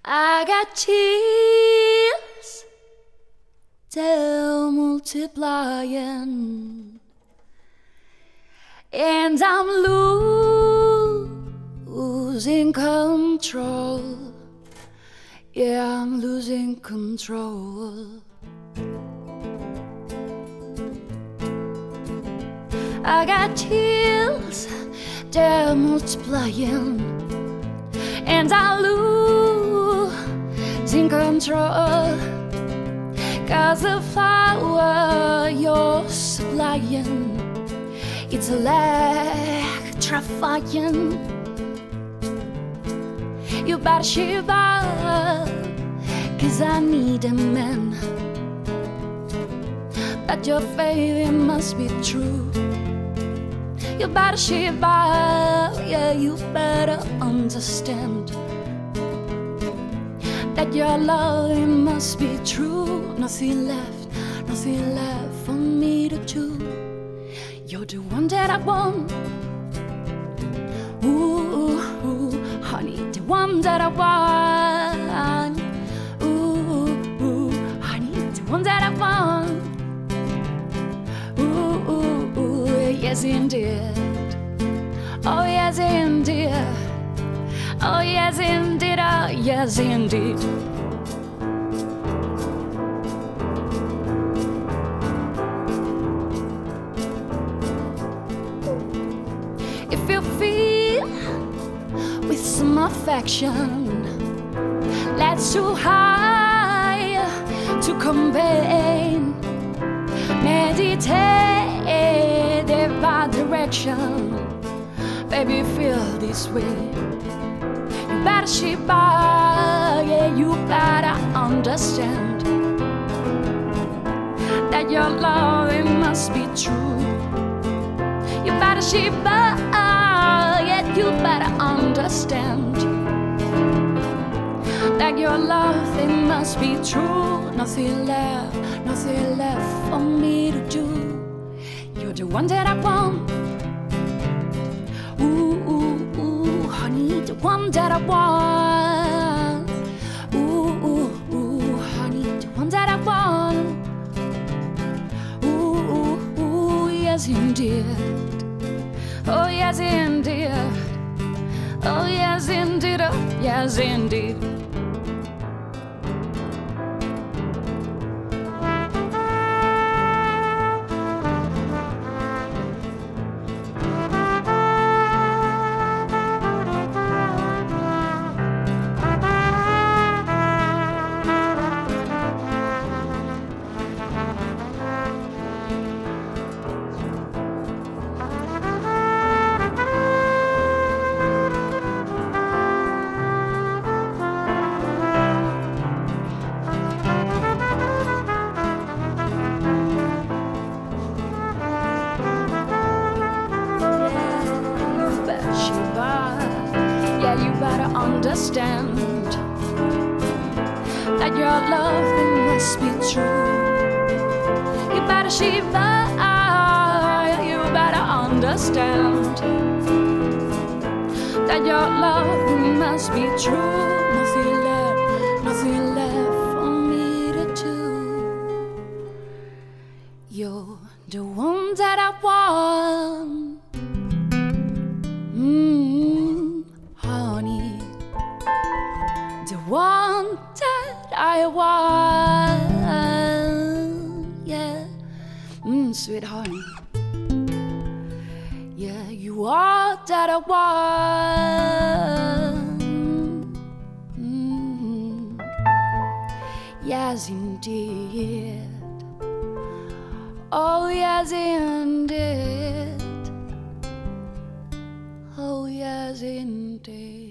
I got chills, they're multiplying, and I'm losing control. Yeah, I'm losing control. I got chills, they're multiplying, and I'm losing control. 'Cause the flower you're supplying, it's electrifying. You better shiver, 'cause I need a man. But your faith, it must be true. You better shiver, yeah, you better understand that your love, it must be true. Nothing left for me to do. You're the one that I want. Ooh, honey, the one that I want. Ooh, honey, the one that I want. Ooh, yes indeed. Oh yes indeed. Oh yes indeed. Oh yes indeed. If you feel with some affection, that's too high to convey. Meditate by direction. Baby, feel this way. You better shiver, yeah, you better understand that your love, it must be true. You better shiver, yeah, you better understand that your love, it must be true. Nothing left for me to do. You're the one that I want. Ooh, honey, the one that I want. Ooh, honey, the one that I want. Ooh, yes indeed. Oh yes indeed. Oh yes indeed. Oh yes indeed. Understand that your love, it must be true. You better shiver, you better understand that your love, it must be true. Nothing left for me to do. You're the one that I want. Honey, the one that I want, yeah, sweet honey, yeah, you are that I want, yes indeed, oh yes indeed, oh yes indeed.